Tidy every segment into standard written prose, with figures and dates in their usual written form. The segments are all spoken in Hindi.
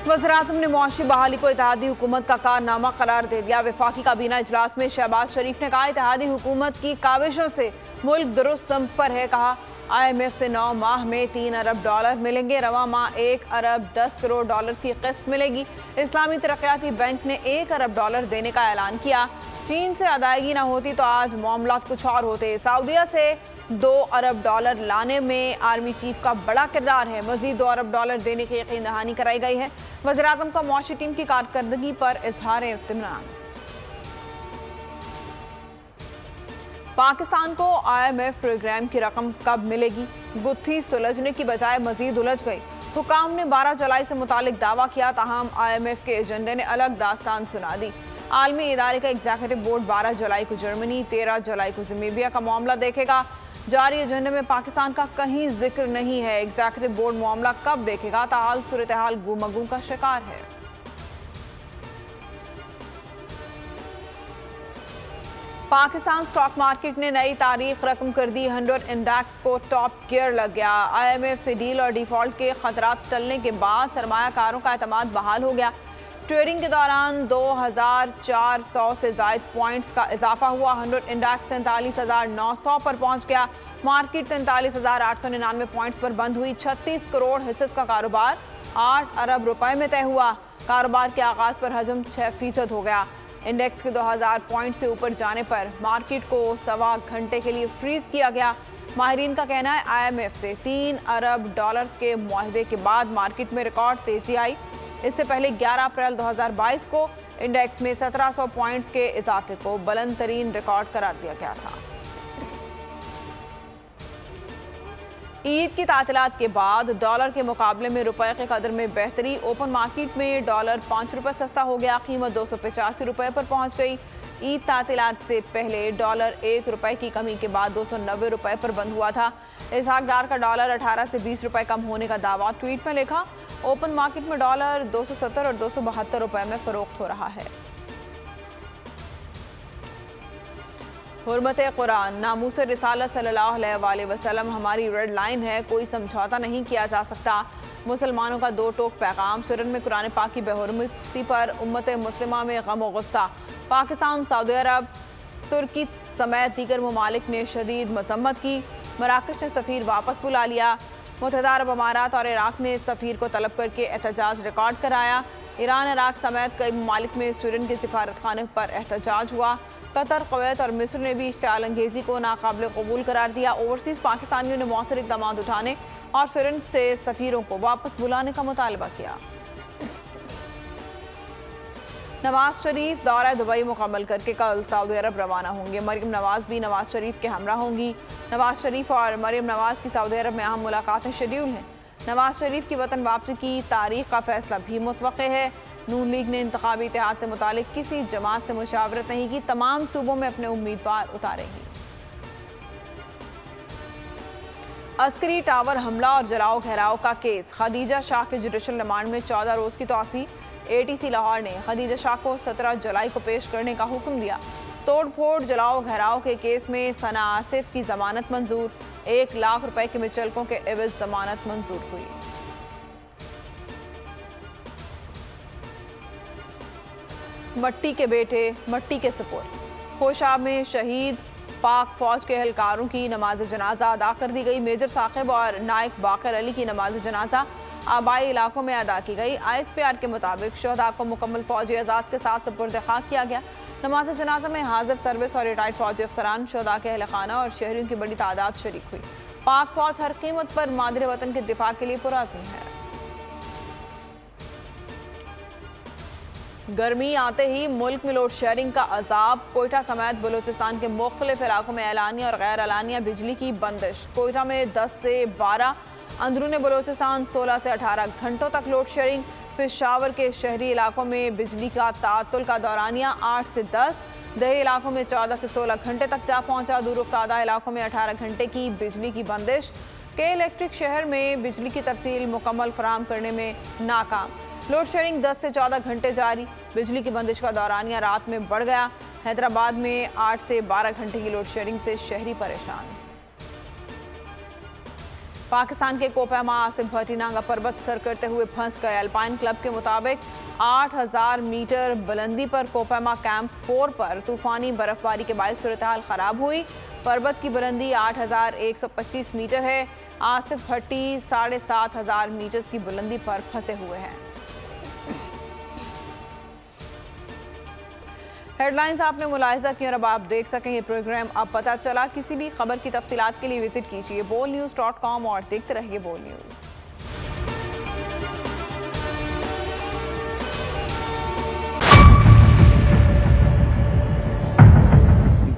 वज़ीर-ए-आज़म ने मुआशी बहाली को इत्तेहादी हुकूमत का कारनामा करार दे दिया। वफाकी काबीना इजलास में शहबाज शरीफ ने कहा, इत्तेहादी हुकूमत की काविशों से मुल्क दुरुस्त संप पर है। कहा, IMF से 9 माह में $3 अरब मिलेंगे। रवा माह $1 अरब 10 करोड़ की किस्त मिलेगी। इस्लामी तरक्याती बैंक ने $1 अरब देने का ऐलान किया। चीन से अदायगी न होती तो आज मामला कुछ और होते। सऊदीया से $2 अरब लाने में आर्मी चीफ का बड़ा किरदार है। मजीद $2 अरब देने की यकीन दहानी कराई गई है। वज़ीर-ए-आज़म का मुआशी टीम की कारकर्दगी पर इजहार इत्मीनान। पाकिस्तान को IMF प्रोग्राम की रकम कब मिलेगी? गुत्थी सुलझने की बजाय मजीद उलझ गई। हुकाम ने 12 जुलाई से मुतालिक दावा किया, ताहम IMF के एजेंडे ने अलग दास्तान सुना दी। आलमी इदारे का एग्जीक्यूटिव बोर्ड 12 जुलाई को जर्मनी, 13 जुलाई को ज़िम्बाब्वे का मामला देखेगा। जारी एजेंडे में पाकिस्तान का कहीं जिक्र नहीं है। एग्जीक्यूटिव बोर्ड मामला कब देखेगा, ताहाल सूरत हाल गुमगू का शिकार है। पाकिस्तान स्टॉक मार्केट ने नई तारीख रकम कर दी। 100 इंडेक्स को टॉप गियर लग गया। IMF से डील और डिफॉल्ट के खतरात टलने के बाद सरमायाकारों का एतमाद बहाल हो गया। ट्रेडिंग के दौरान 2400 से जायद पॉइंट्स का इजाफा हुआ। 100 इंडेक्स 43,900 पर पहुंच गया। मार्केट 43,899 पॉइंट्स पर बंद हुई। 36 करोड़ हिस्से का कारोबार 8 अरब रुपए में तय हुआ। कारोबार के आगाज पर हजम 6% हो गया। इंडेक्स के 2000 पॉइंट से ऊपर जाने पर मार्केट को सवा घंटे के लिए फ्रीज किया गया। माहिरीन का कहना है, IMF से $3 अरब के मुआहदे के बाद मार्केट में रिकॉर्ड तेजी आई। इससे पहले 11 अप्रैल 2022 को इंडेक्स में 1700 पॉइंट्स के इजाफे को बुलंद तरीन रिकॉर्ड करार दिया गया था। ईद की तातीलात के बाद डॉलर के मुकाबले में रुपए के कदर में बेहतरी। ओपन मार्केट में डॉलर ₹5 सस्ता हो गया। कीमत ₹285 पर पहुंच गई। ईद तातीलात से पहले डॉलर ₹1 की कमी के बाद ₹290 पर बंद हुआ था। इसहाक डार का डॉलर 18 से ₹20 कम होने का दावा ट्वीट में लिखा। ओपन मार्केट में डॉलर 270 और ₹272 में फरोख्त हो रहा है। हुर्मत कुरान, नामूस रिसालत सल्लल्लाहु अलैहि वसल्लम हमारी रेड लाइन है, कोई समझौता नहीं किया जा सकता। मुसलमानों का दो टोक पैगाम। सुरन में कुरान पाक की बेहुरमती पर उम्मत मुस्लिमा में गम और गुस्सा। पाकिस्तान, सऊदी अरब, तुर्की समेत दीगर ममालिक ने शदीद मजम्मत की। मराकश ने सफीर वापस बुला लिया। मुत्तहिदा अरब अमारात और इराक ने सफीर को तलब करके एहतजाज रिकॉर्ड कराया। ईरान, इराक समेत कई ममालिक में सुरन के सिफारत खाने पर एहतजाज हुआ। कतर, कुवैत और मिस्र ने भी इश्तिआल अंगेजी को नाकाबिल कबूल करार दिया। ओवरसीज पाकिस्तानियों ने मौसर इक़दाम उठाने और सुरन से सफीरों को वापस बुलाने का मुतालबा किया। नवाज शरीफ दौरा दुबई मुकम्मल करके कल सऊदी अरब रवाना होंगे। मरियम नवाज भी नवाज शरीफ के हमरा होंगी। नवाज शरीफ और मरियम नवाज की सऊदी अरब में अहम मुलाकातें शेड्यूल हैं। नवाज शरीफ की वतन वापसी की तारीख का फैसला भी मुतवक्के है। नून लीग ने इंतखाबी इत्तेहाद से मुतालिक किसी जमात से मुशावरत नहीं की। तमाम सूबों में अपने उम्मीदवार उतारेंगी। अस्करी टावर हमला और जलाओ घेराव का केस। खदीजा शाह के जुडिशल रिमांड में 14 रोज की तौसी। ATC लाहौर ने खदीजा शाह को 17 जुलाई को पेश करने का हुक्म दिया। तोड़ फोड़ जलाओ घेराव के केस में सना आसिफ की जमानत मंजूर। 1 लाख रुपए के मुचलकों के एवज जमानत मंजूर हुई। मट्टी के बेटे मट्टी के सपोर्ट। खोशाब में शहीद पाक फौज के एहलकारों की नमाज जनाजा अदा कर दी गई। मेजर साकिब और नायक बाकर अली की नमाज जनाजा आबाई इलाकों में अदा की गई। ISPR के मुताबिक शहदा को मुकम्मल फौजी एजाज के साथ सुपुर्द खाक किया गया। नमाज जनाजा में हाजिर सर्विस और रिटायर्ड फौजी अफसरान, शहदा के अहल खाना और शहरियों की बड़ी तादाद शरीक हुई। पाक फौज हर कीमत पर मादरे वतन के दिफा के लिए पुराज़िम है। गर्मी आते ही मुल्क में लोड शेयरिंग का अजाब। कोयटा समेत बलूचिस्तान के मुख्तलिफ इलाकों में एलानिया और गैर एलानिया बिजली की बंदिश। कोयटा में 10 से 12, अंदरूनी बलूचिस्तान 16 से 18 घंटों तक लोड शेयरिंग। पेशावर के शहरी इलाकों में बिजली का तातुल का दौरानिया 8 से 10, दही इलाकों में 14 से 16 घंटे तक जा पहुंचा। दूरदराज इलाकों में 18 घंटे की बिजली की बंदिश। के इलेक्ट्रिक शहर में बिजली की तरसील मुकम्मल फराहम करने में नाकाम। लोड शेयरिंग 10 से 14 घंटे जारी। बिजली की बंदिश का दौरानिया रात में बढ़ गया। हैदराबाद में 8 से 12 घंटे की लोड शेयरिंग से शहरी परेशान। पाकिस्तान के कोपैमा आसिफ भट्टी नांगा पर्वत सर करते हुए फंस गए। अल्पाइन क्लब के मुताबिक 8000 मीटर बुलंदी पर कोपैमा कैंप 4 पर तूफानी बर्फबारी के बायस सूरत हाल खराब हुई। पर्वत की बुलंदी 8125 मीटर है। आसिफ भट्टी 7500 मीटर की बुलंदी पर फंसे हुए हैं। हेडलाइंस आपने मुलाहिजा की और अब आप देख सकेंगे प्रोग्राम अब पता चला। किसी भी खबर की तफसीलात के लिए विजिट कीजिए bolnews.com और देखते रहिए बोल न्यूज।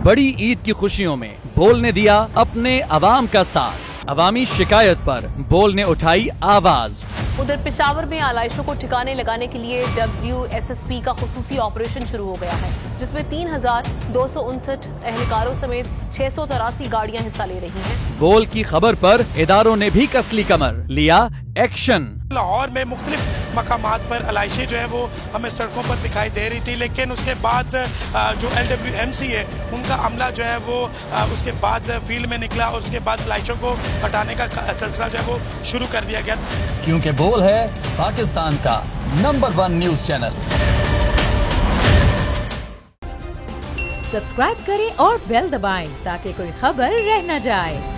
बड़ी ईद की खुशियों में बोल ने दिया अपने अवाम का साथ। अवामी शिकायत पर बोल ने उठाई आवाज। उधर पेशावर में आलाइशों को ठिकाने लगाने के लिए WSSP का खुसूसी ऑपरेशन शुरू हो गया है, जिसमें 3259 एहलकारों समेत 683 गाड़ियां हिस्सा ले रही हैं। बोल की खबर पर इदारों ने भी कसली कमर, लिया एक्शन। लाहौर में मुख्तलिफ मकामात पर आलाइशें जो है वो हमें सड़कों पर दिखाई दे रही थी, लेकिन उसके बाद जो LWMC है उनका अमला जो है वो उसके बाद फील्ड में निकला और उसके बाद आलाइशों को हटाने का सिलसिला जो है वो शुरू कर दिया गया। क्योंकि बोल है पाकिस्तान का नंबर 1 न्यूज चैनल। सब्सक्राइब करें और बेल दबाएं ताकि कोई खबर रह न जाए।